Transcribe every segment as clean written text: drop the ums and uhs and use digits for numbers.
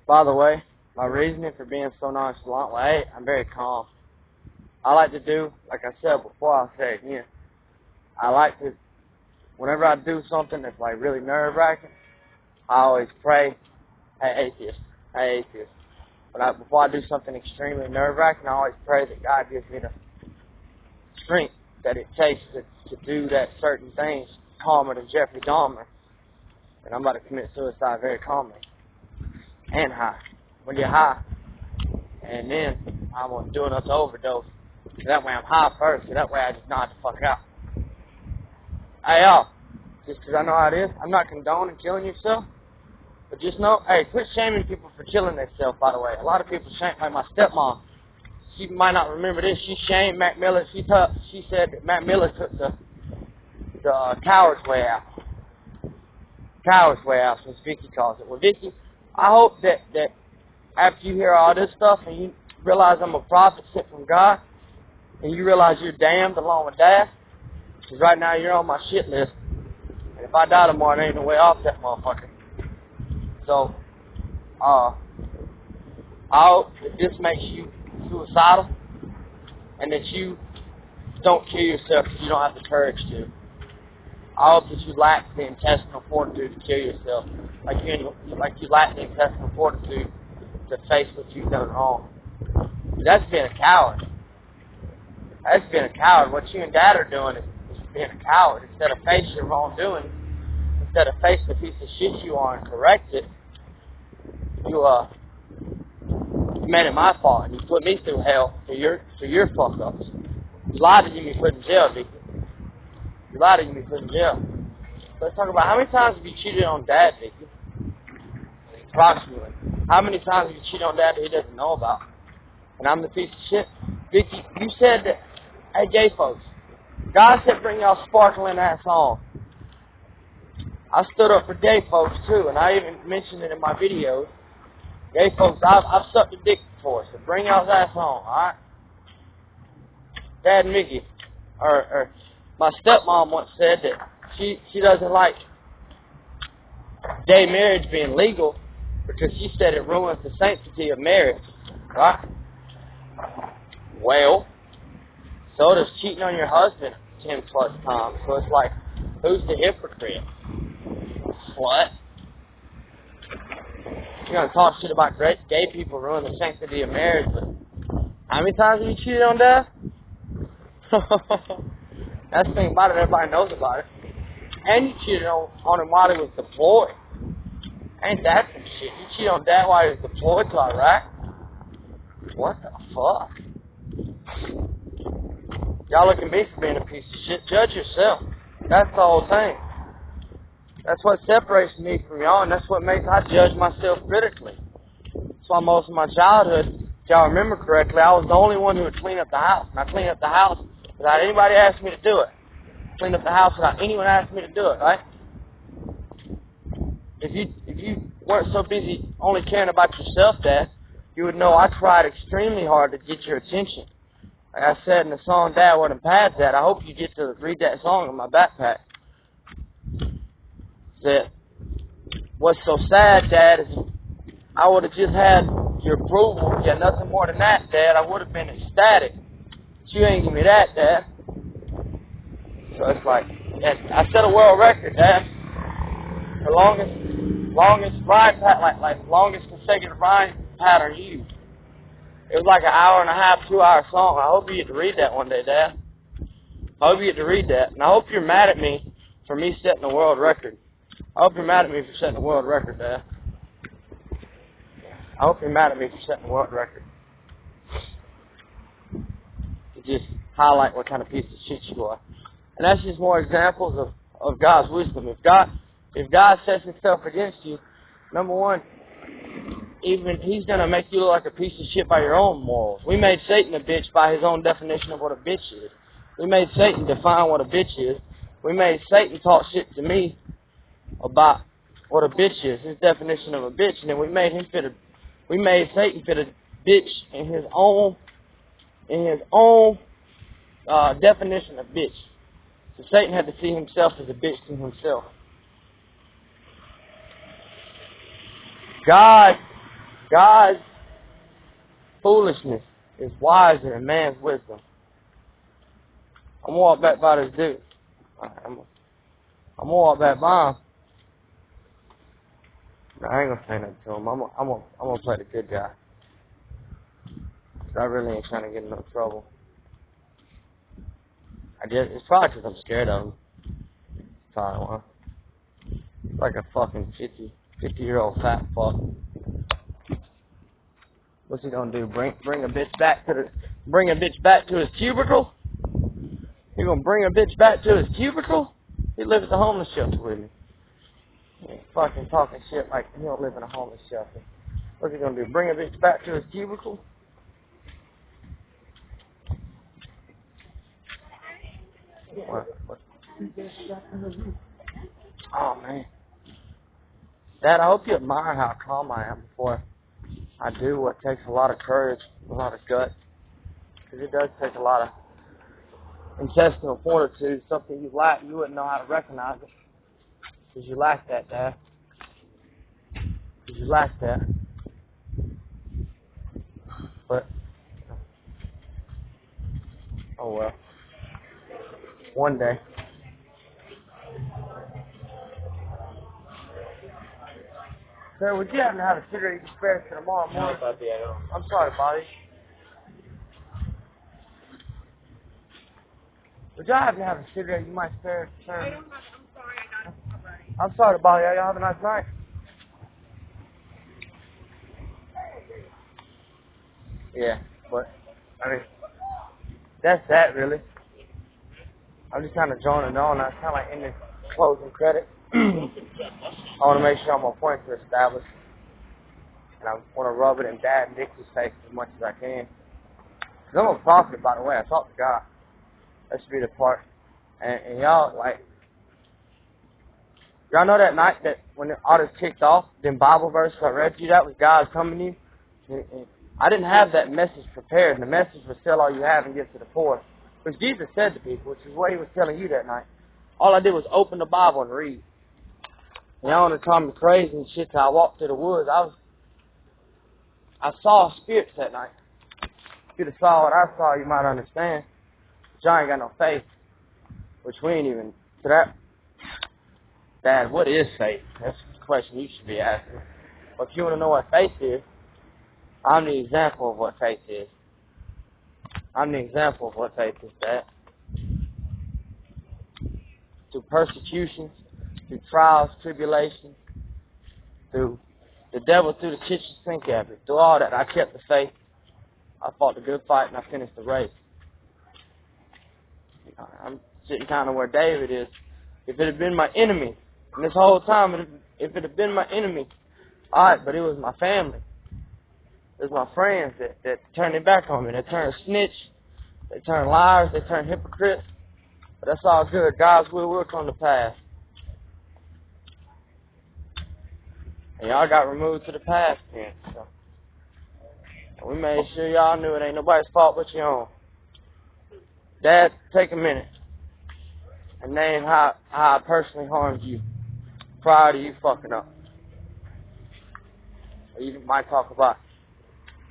By the way, my reasoning for being so nonchalant, I'm very calm. I like to do, like I said before, I'll say it again. I like to, whenever I do something that's like really nerve-wracking, I always pray, hey atheist. Before I do something extremely nerve-wracking, I always pray that God gives me the strength that it takes to do that certain things calmer than Jeffrey Dahmer. And I'm about to commit suicide very calmly and high. When you're high, and then I'm going to do another overdose. So that way I'm high first, so that way I just nod the fuck out. Hey, y'all, just because I know how it is, I'm not condoning killing yourself, but just know, hey, quit shaming people for killing themselves, by the way. A lot of people shame, like my stepmom. She might not remember this. She shamed Mac Miller. She said that Mac Miller took the coward's way out. Coward's way out, as Vicky calls it. Well, Vicky, I hope that after you hear all this stuff and you realize I'm a prophet sent from God, and you realize you're damned along with Dad, because right now you're on my shit list, and if I die tomorrow, there ain't no way off that motherfucker. So, I hope that this makes you suicidal, and that you don't kill yourself if you don't have the courage to. I hope that you lack the intestinal fortitude to kill yourself, like you lack the intestinal fortitude to face what you've done wrong. That's being a coward. That's being a coward. What you and Dad are doing is being a coward. Instead of face your wrongdoing, instead of face the piece of shit you are and correct it, you made it my fault and you put me through hell for your fuck ups. You lied to me put in jail, Vicky. You lied to me put in jail. Let's talk about how many times have you cheated on Dad, Vicky? Approximately. How many times have you cheated on Dad that he doesn't know about? And I'm the piece of shit. Vicky, you said that, hey, gay folks, God said bring y'all sparkling ass on. I stood up for gay folks too, and I even mentioned it in my videos. Gay folks, I've sucked a dick before, so bring y'all's ass on, alright? Dad and Mickey, or my stepmom once said that she doesn't like gay marriage being legal because she said it ruins the sanctity of marriage, right? Well, so does cheating on your husband 10 plus times. So it's like, who's the hypocrite? Slut. You're going to talk shit about gay people ruin the sanctity of marriage, but how many times have you cheated on Dad? That's the thing about it, everybody knows about it. And you cheated on him while he was deployed. Ain't that some shit? You cheated on Dad while he was deployed to Iraq? What the fuck? Y'all look at me for being a piece of shit. Judge yourself. That's the whole thing. That's what separates me from y'all, and that's what makes I judge myself critically. That's why most of my childhood, if y'all remember correctly, I was the only one who would clean up the house. And I cleaned up the house without anybody asking me to do it. Cleaned up the house without anyone asking me to do it, right? If you weren't so busy only caring about yourself, Dad, you would know I tried extremely hard to get your attention. Like I said in the song, Dad, where them pads at? I hope you get to read that song in my backpack. That what's so sad, Dad, is I would have just had your approval. Yeah, nothing more than that, Dad. I would have been ecstatic. But you ain't give me that, Dad. So it's like, I set a world record, Dad. The longest rhyme pattern, like longest consecutive rhyme pattern used. It was like an hour and a half, 2-hour song. I hope you get to read that one day, Dad. I hope you get to read that. And I hope you're mad at me for me setting a world record. I hope you're mad at me for setting a world record, Dad. I hope you're mad at me for setting a world record. To just highlight what kind of piece of shit you are. And that's just more examples of God's wisdom. If God sets himself against you, number one, even he's going to make you look like a piece of shit by your own morals. We made Satan a bitch by his own definition of what a bitch is. We made Satan define what a bitch is. We made Satan talk shit to me about what a bitch is, his definition of a bitch, and then we made Satan fit a bitch in his own definition of bitch. So Satan had to see himself as a bitch to himself. God God's foolishness is wiser than man's wisdom. I'm gonna walk back by this dude. I'm gonna walk back by him. No, I ain't gonna say nothing to him. I'm gonna play the good guy. I really ain't trying to get in no trouble. It's probably because I'm scared of him. Probably why. It's like a fucking 50-year-old fat fuck. What's he gonna do? Bring a bitch back to his cubicle? He gonna bring a bitch back to his cubicle? He lives at the homeless shelter with me. He's fucking talking shit like he don't live in a homeless shelter. What's he gonna do? Bring a bitch back to his cubicle? What? Oh man, Dad, I hope you admire how calm I am before I do what takes a lot of courage, a lot of guts, because it does take a lot of intestinal fortitude, something you lack. You wouldn't know how to recognize it, because you lack that, Dad. Because you lack that. But oh well. One day. Sir, would you happen to have a cigarette you can spare for tomorrow morning? No, Bobby, I don't. I'm sorry, Bobby. Would y'all happen to have a cigarette you might spare, sir? I don't have. I'm sorry, I got it already. I'm sorry, Bobby. Y'all have a nice night. Yeah, but I mean, that's that really. I'm just kind of drawing it on. I was kind of like in the closing credit. I want to make sure I'm on point to establish. And I want to rub it in Dad and Dixie's face as much as I can. Because I'm a prophet, by the way. I talk to God. That should be the part. And y'all, like, y'all know that night that when all this kicked off, then Bible verse I read to you, that was God coming to you. And I didn't have that message prepared. And the message was sell all you have and give to the poor. Which Jesus said to people, which is what he was telling you that night. All I did was open the Bible and read. And y'all want to call me crazy and shit till I walked through the woods. I saw spirits that night. If you'd have saw what I saw, you might understand. But y'all ain't got no faith. Which we ain't even to that. Dad, what is faith? That's the question you should be asking. But if you want to know what faith is, I'm the example of what faith is. I'm the example of what faith is, Dad. Through persecutions, through trials, tribulations, through the devil threw the kitchen sink at me. Through all that, I kept the faith. I fought the good fight and I finished the race. I'm sitting kind of where David is. If it had been my enemy, and this whole time, if it had been my enemy, alright, but it was my family. It was my friends that turned their back on me. They turned snitch. They turned liars. They turned hypocrites. But that's all good. God's will come to pass. And y'all got removed to the past then. So. And we made sure y'all knew it ain't nobody's fault but your own. Dad, take a minute and name how I personally harmed you prior to you fucking up. Or you might talk about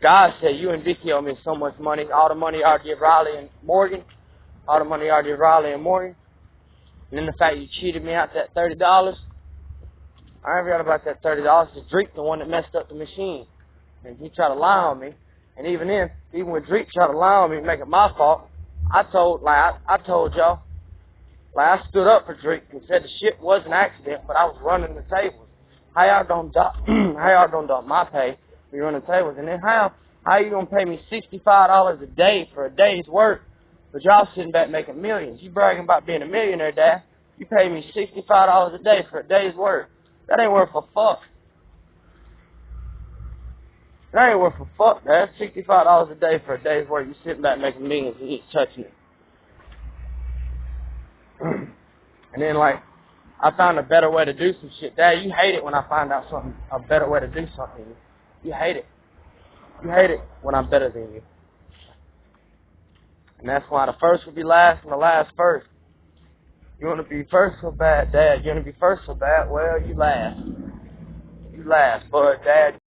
God said you and Vicky owe me so much money. All the money I give Riley and Morgan. All the money I give Riley and Morgan. And then the fact you cheated me out that $30. I ain't forgot about that $30. It's Drake, the one that messed up the machine. And he tried to lie on me. And even when Drake tried to lie on me and make it my fault, I told y'all, I stood up for Drake and said the shit was an accident, but I was running the tables. How y'all gonna dump my pay? We run the tables, and then how you gonna pay me $65 a day for a day's work, but y'all sitting back making millions? You bragging about being a millionaire, Dad? You pay me $65 a day for a day's work. That ain't worth a fuck. That ain't worth a fuck, Dad. $65 a day for a day's work. You sitting back making millions and you just touching it. And then I found a better way to do some shit. Dad, you hate it when I find out a better way to do something. You hate it. You hate it when I'm better than you. And that's why the first will be last and the last first. You want to be first so bad, Dad. You want to be first so bad, well, you last. You last, but Dad.